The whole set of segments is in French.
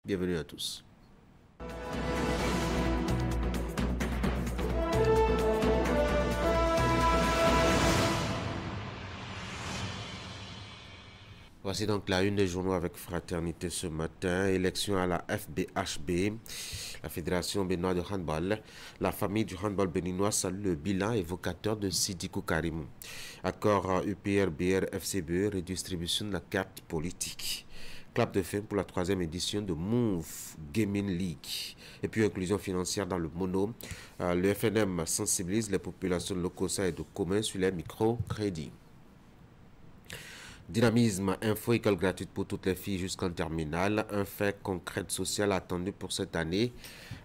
Bienvenue à tous. Voici donc la une des journaux avec Fraternité ce matin. Élection à la FBHB, la Fédération béninoise de handball. La famille du handball béninois salue le bilan évocateur de Sidiko Karimou. Accord UPR-BR-FCBE, redistribution de la carte politique. Clap de fin pour la 3e édition de Move Gaming League. Et puis inclusion financière dans le mono. Le FNM sensibilise les populations de l'Okosa et de commun sur les microcrédits. Dynamisme, info, école gratuite pour toutes les filles jusqu'en terminale. Un fait concret social attendu pour cette année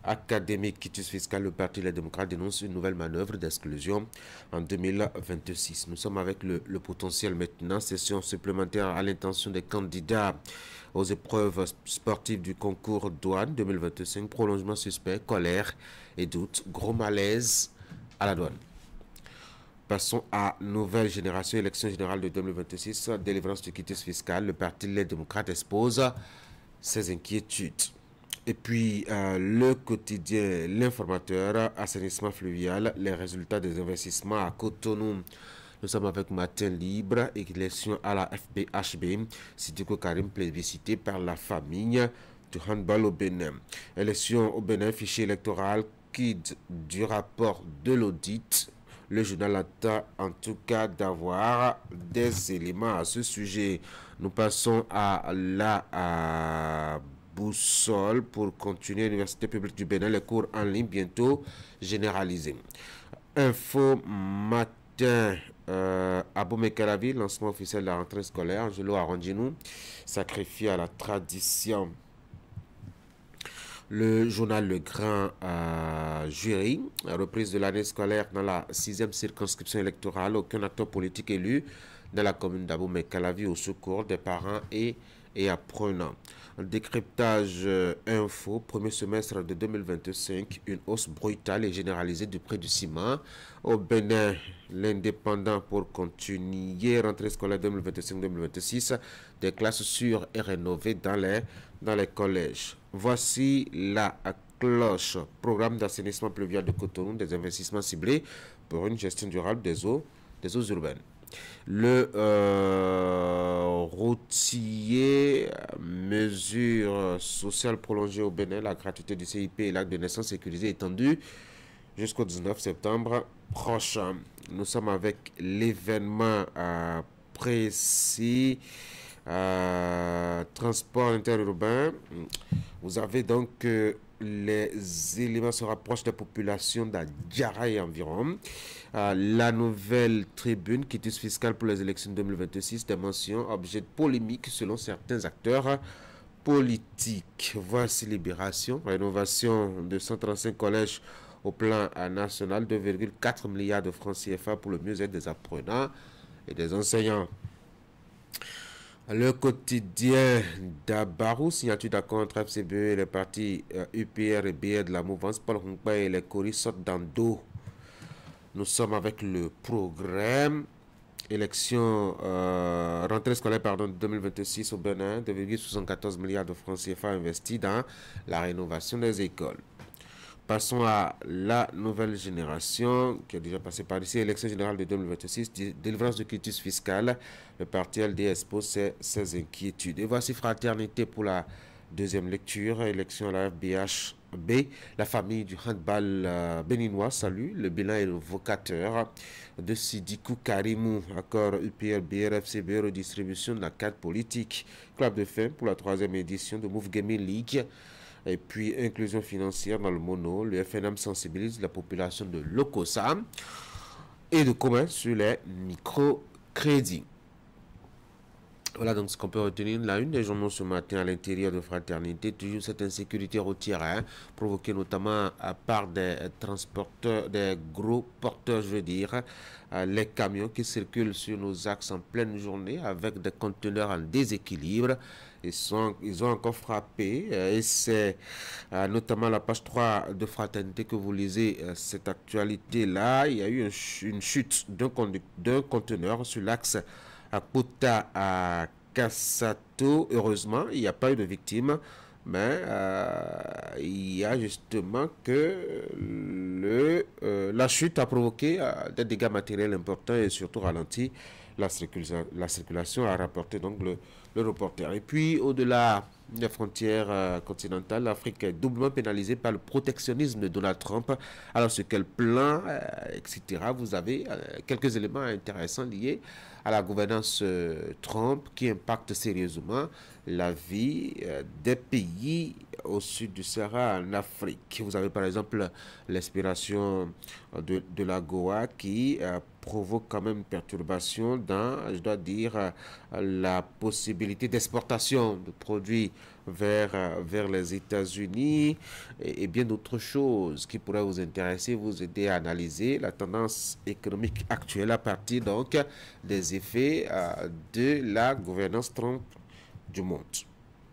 académique. Quitus fiscal, le Parti Les Démocrates dénonce une nouvelle manœuvre d'exclusion en 2026. Nous sommes avec le potentiel maintenant. Session supplémentaire à l'intention des candidats aux épreuves sportives du concours douane 2025. Prolongement suspect, colère et doute. Gros malaise à la douane. Passons à nouvelle génération, élection générale de 2026, délivrance du quitus fiscal. Le Parti Les Démocrates expose ses inquiétudes. Et puis, le quotidien, l'informateur, assainissement fluvial, les résultats des investissements à Cotonou. Nous sommes avec Matin Libre, élection à la FBHB. Sidiko Karim plébiscité par la famille du handball au Bénin. Élection au Bénin, fichier électoral, guide du rapport de l'audit. Le journal attend en tout cas d'avoir des éléments à ce sujet. Nous passons à la boussole pour continuer. L'Université publique du Bénin, les cours en ligne bientôt généralisés. Info matin. Abou Mekaravi, lancement officiel de la rentrée scolaire. Angelo Arandinou, sacrifié à la tradition. Le journal Le Grand Jury, reprise de l'année scolaire dans la 6e circonscription électorale. Aucun acteur politique élu dans la commune d'Abou Mekalavi au secours des parents et apprenants. Décryptage info, premier semestre de 2025, une hausse brutale et généralisée du prix du ciment. Au Bénin, l'indépendant pour continuer rentrée scolaire 2025-2026, des classes sûres et rénovées dans les collèges. Voici la cloche, programme d'assainissement pluvial de Cotonou, des investissements ciblés pour une gestion durable des eaux urbaines. Le routier, mesure sociale prolongée au Bénin, la gratuité du CIP et l'acte de naissance sécurisé étendu jusqu'au 19 septembre prochain. Nous sommes avec l'événement précis. Transport interurbain. Vous avez donc les éléments se rapprochent des populations d'Adjara et environ. La nouvelle tribune quitus fiscal pour les élections 2026, des mentions objet de polémique selon certains acteurs politiques. Voici Libération, rénovation de 135 collèges au plan national, 2,4 milliards de francs CFA pour le mieux-être des apprenants et des enseignants. Le quotidien d'Abarou, signature d'accord entre FCBE et les partis UPR et BR de la mouvance. Paul Hongpa et les Coris sortent dans dos. Nous sommes avec le programme. Élection, rentrée scolaire 2026 au Bénin, 2,74 milliards de francs CFA investis dans la rénovation des écoles. Passons à la nouvelle génération qui a déjà passé par ici. Élection générale de 2026, délivrance de quitus fiscal. Le parti LD expose ses inquiétudes. Et voici Fraternité pour la deuxième lecture. Élection à la FBHB. La famille du handball béninois salue le bilan évocateur de Sidiko Karimou. Accord UPR, BRFCB, redistribution de la carte politique. Club de fin pour la 3e édition de Move Gaming League. Et puis, inclusion financière dans le mono. Le FNM sensibilise la population de l'Okosa et de commun sur les microcrédits. Voilà donc ce qu'on peut retenir. La une des journaux ce matin à l'intérieur de Fraternité, toujours cette insécurité routière provoquée notamment par des transporteurs, des gros porteurs, je veux dire, les camions qui circulent sur nos axes en pleine journée avec des conteneurs en déséquilibre. Ils ont encore frappé et c'est notamment la page 3 de Fraternité que vous lisez cette actualité-là. Il y a eu une chute d'un conteneur sur l'axe à Kota à Kassato. Heureusement, il n'y a pas eu de victimes. mais il y a justement que la chute a provoqué des dégâts matériels importants et surtout ralenti la circulation, a rapporté donc le reporter. Et puis, au-delà des frontières continentales, l'Afrique est doublement pénalisée par le protectionnisme de Donald Trump. Alors, sur quel plan, etc., vous avez quelques éléments intéressants liés à la gouvernance Trump qui impacte sérieusement la vie des pays au sud du Sahara en Afrique. Vous avez par exemple l'expiration de la Goa qui provoque quand même une perturbation dans, je dois dire, la possibilité d'exportation de produits vers les États-Unis et bien d'autres choses qui pourraient vous intéresser, vous aider à analyser la tendance économique actuelle à partir donc des effets de la gouvernance Trump du monde.